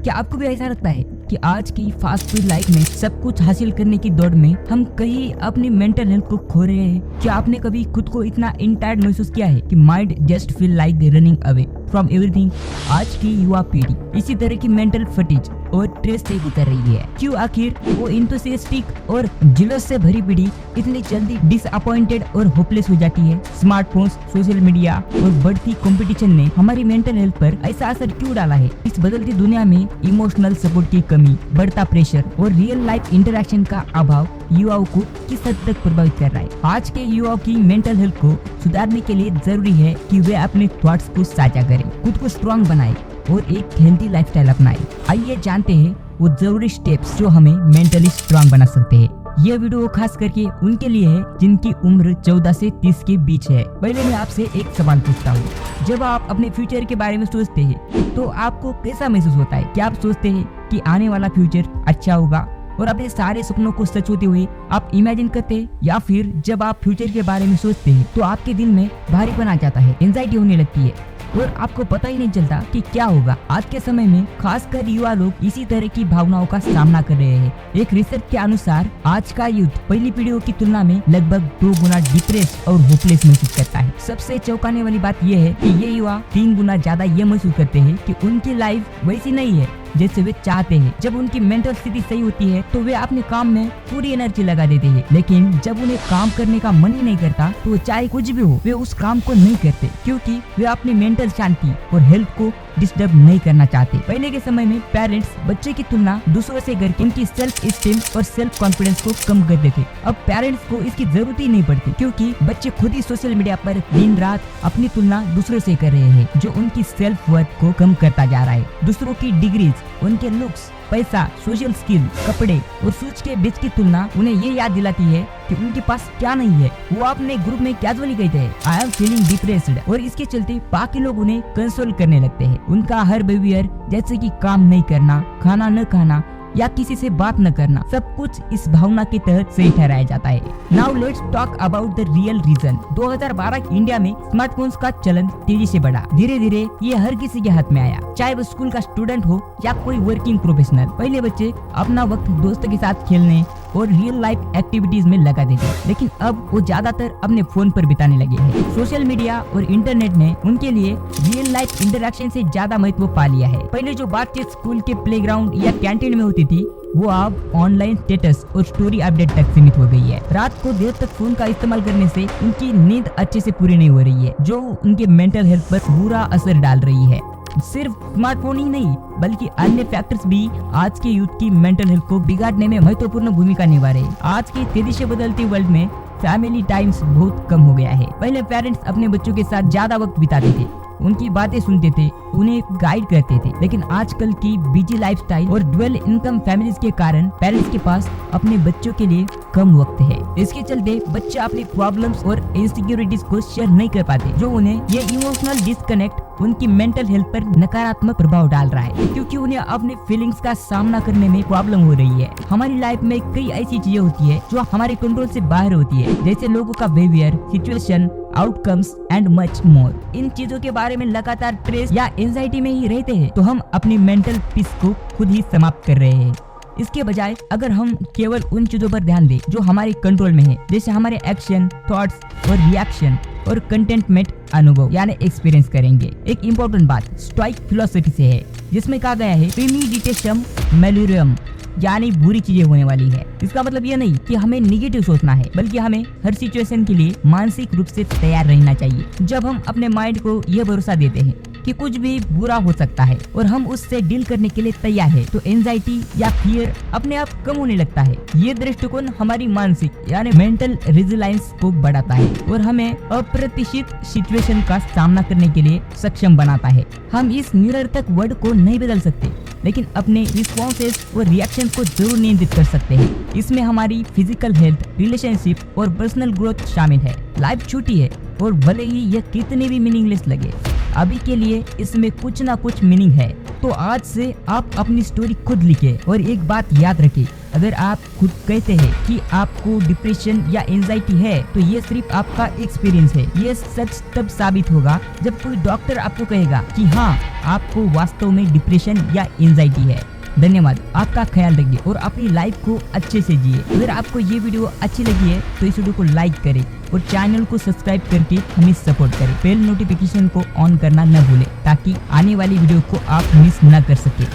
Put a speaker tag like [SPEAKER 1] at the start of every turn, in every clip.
[SPEAKER 1] क्या आपको भी ऐसा लगता है कि आज की फास्ट फूड लाइफ में सब कुछ हासिल करने की दौड़ में हम कहीं अपनी मेंटल हेल्थ को खो रहे हैं? क्या आपने कभी खुद को इतना इनटायर्ड महसूस किया है कि mind just feel like running away from everything? आज की युवा पीढ़ी इसी तरह की मेंटल फटीज और स्ट्रेस से गुजर रही है। क्यों आखिर वो इंथुसियास्टिक और जिलस से भरी पीढ़ी इतनी जल्दी डिसअपॉइंटेड और होपलेस हो जाती है? स्मार्टफोन्स, सोशल मीडिया और बढ़ती कंपटीशन ने हमारी मेंटल हेल्थ पर ऐसा असर क्यों डाला है? इस बदलती दुनिया में इमोशनल सपोर्ट की कमी, बढ़ता प्रेशर और रियल लाइफ इंटरेक्शन का अभाव युवाओं को किस हद तक प्रभावित कर रहा है? आज के युवाओं की मेंटल हेल्थ को सुधारने के लिए जरूरी है कि वे अपने थॉट्स को साझा करें, खुद को स्ट्रॉन्ग बनाएं और एक हेल्थी लाइफस्टाइल अपनाएं। आइए जानते हैं वो जरूरी स्टेप्स जो हमें मेंटली स्ट्रॉन्ग बना सकते हैं। यह वीडियो खास करके उनके लिए है जिनकी उम्र 14 से 30 के बीच है। पहले मैं आपसे एक सवाल पूछता हूँ, जब आप अपने फ्यूचर के बारे में सोचते हैं तो आपको कैसा महसूस होता है? क्या आप सोचते हैं कि आने वाला फ्यूचर अच्छा होगा और अपने सारे सपनों को सच होते हुए आप इमेजिन करते हैं, या फिर जब आप फ्यूचर के बारे में सोचते हैं तो आपके दिल में भारीपन आ जाता है, एंजाइटी होने लगती है और आपको पता ही नहीं चलता कि क्या होगा? आज के समय में खासकर युवा लोग इसी तरह की भावनाओं का सामना कर रहे हैं। एक रिसर्च के अनुसार आज का यूथ पहली पीढ़ियों की तुलना में लगभग 2 गुना डिप्रेस और होपलेस महसूस करता है। सबसे चौंकाने वाली बात यह है कि ये युवा 3 गुना ज्यादा ये महसूस करते हैं कि उनकी लाइफ वैसी नहीं है जैसे वे चाहते हैं। जब उनकी मेंटल स्थिति सही होती है तो वे अपने काम में पूरी एनर्जी लगा देते हैं, लेकिन जब उन्हें काम करने का मन ही नहीं करता तो चाहे कुछ भी हो वे उस काम को नहीं करते, क्योंकि वे अपनी मेंटल शांति और हेल्थ को डिस्टर्ब नहीं करना चाहते। पहले के समय में पेरेंट्स बच्चे की तुलना दूसरों से करके उनकी सेल्फ स्टीम और सेल्फ कॉन्फिडेंस को कम करते थे। अब पेरेंट्स को इसकी जरूरत ही नहीं पड़ती, क्योंकि बच्चे खुद ही सोशल मीडिया पर दिन रात अपनी तुलना दूसरों से कर रहे हैं, जो उनकी सेल्फ वर्थ को कम करता जा रहा है। दूसरों की डिग्रीज, उनके लुक्स, पैसा, सोशल स्किल, कपड़े और सोच के बीच की तुलना उन्हें ये याद दिलाती है कि उनके पास क्या नहीं है। वो अपने ग्रुप में कैजुअली कहते हैं आई एम फीलिंग डिप्रेस्ड, और इसके चलते बाकी लोग उन्हें कंसोल करने लगते हैं। उनका हर बिहेवियर, जैसे कि काम नहीं करना, खाना न खाना या किसी से बात न करना, सब कुछ इस भावना के तहत सही ठहराया जाता है। Now let's talk about the real reason. 2012 India में स्मार्टफोन्स का चलन तेजी से बढ़ा। धीरे धीरे ये हर किसी के हाथ में आया, चाहे वो स्कूल का स्टूडेंट हो या कोई वर्किंग प्रोफेशनल। पहले बच्चे अपना वक्त दोस्तों के साथ खेलने और रियल लाइफ एक्टिविटीज में लगा देते, लेकिन अब वो ज्यादातर अपने फोन पर बिताने लगे हैं। सोशल मीडिया और इंटरनेट ने उनके लिए रियल लाइफ इंटरेक्शन से ज्यादा महत्व पा लिया है। पहले जो बातचीत स्कूल के प्लेग्राउंड या कैंटीन में होती थी, वो अब ऑनलाइन स्टेटस और स्टोरी अपडेट तक सीमित हो गई है। रात को देर तक फोन का इस्तेमाल करने से उनकी नींद अच्छे से पूरी नहीं हो रही है, जो उनके मेंटल हेल्थ पर बुरा असर डाल रही है। सिर्फ स्मार्टफोन ही नहीं बल्कि अन्य फैक्टर्स भी आज के यूथ की मेंटल हेल्थ को बिगाड़ने में महत्वपूर्ण भूमिका निभा रहे हैं। आज की तेजी से बदलती वर्ल्ड में फैमिली टाइम्स बहुत कम हो गया है। पहले पेरेंट्स अपने बच्चों के साथ ज्यादा वक्त बिताते थे, उनकी बातें सुनते थे, उन्हें गाइड करते थे, लेकिन आजकल की बिजी लाइफस्टाइल और ड्यूअल इनकम फैमिलीज के कारण पेरेंट्स के पास अपने बच्चों के लिए कम वक्त है। इसके चलते बच्चे अपनी प्रॉब्लम्स और इनसिक्योरिटीज को शेयर नहीं कर पाते, जो उन्हें ये इमोशनल डिस्कनेक्ट उनकी मेंटल हेल्थ पर नकारात्मक प्रभाव डाल रहा है, क्योंकि उन्हें अपने फीलिंग्स का सामना करने में प्रॉब्लम हो रही है। हमारी लाइफ में कई ऐसी चीजें होती है जो हमारे कंट्रोल से बाहर होती है, जैसे लोगों का behaviour, situation, outcomes and much more. इन चीजों के बारे में लगातार स्ट्रेस या एंजाइटी में ही रहते हैं तो हम अपनी मेंटल पीस को खुद ही समाप्त कर रहे हैं। इसके बजाय अगर हम केवल उन चीजों पर ध्यान दें जो हमारे कंट्रोल में है, जैसे हमारे एक्शन, थॉट्स और रिएक्शन और कंटेंटमेंट अनुभव यानी एक्सपीरियंस करेंगे। एक इम्पोर्टेंट बात स्टोइक फिलोसफी से है, जिसमें कहा गया है प्रीमेडिटेशन मेलिरियम, यानी बुरी चीजें होने वाली है। इसका मतलब यह नहीं कि हमें निगेटिव सोचना है, बल्कि हमें हर सिचुएशन के लिए मानसिक रूप से तैयार रहना चाहिए। जब हम अपने माइंड को यह भरोसा देते हैं कि कुछ भी बुरा हो सकता है और हम उससे डील करने के लिए तैयार है, तो एंजाइटी या फियर अपने आप कम होने लगता है। ये दृष्टिकोण हमारी मानसिक यानी मेंटल रेजिलियंस को बढ़ाता है और हमें अप्रत्याशित सिचुएशन का सामना करने के लिए सक्षम बनाता है। हम इस निरर्थक वर्ड को नहीं बदल सकते, लेकिन अपने रिस्पॉन्सेस और रिएक्शन को जरूर नियंत्रित कर सकते हैं। इसमें हमारी फिजिकल हेल्थ, रिलेशनशिप और पर्सनल ग्रोथ शामिल है। लाइफ छोटी है और भले ही यह कितनी भी मीनिंगलेस लगे, अभी के लिए इसमें कुछ ना कुछ मीनिंग है। तो आज से आप अपनी स्टोरी खुद लिखे। और एक बात याद रखें, अगर आप खुद कहते हैं कि आपको डिप्रेशन या एंजाइटी है तो ये सिर्फ आपका एक्सपीरियंस है। ये सच तब साबित होगा जब कोई डॉक्टर आपको कहेगा कि हाँ, आपको वास्तव में डिप्रेशन या एंजाइटी है। धन्यवाद, आपका ख्याल रखिए और अपनी लाइफ को अच्छे से जिए। अगर आपको ये वीडियो अच्छी लगी है तो इस वीडियो को लाइक करें और चैनल को सब्सक्राइब करके हमें सपोर्ट करें। बेल नोटिफिकेशन को ऑन करना न भूलें ताकि आने वाली वीडियो को आप मिस न कर सके।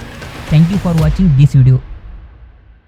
[SPEAKER 1] Thank you for watching this video.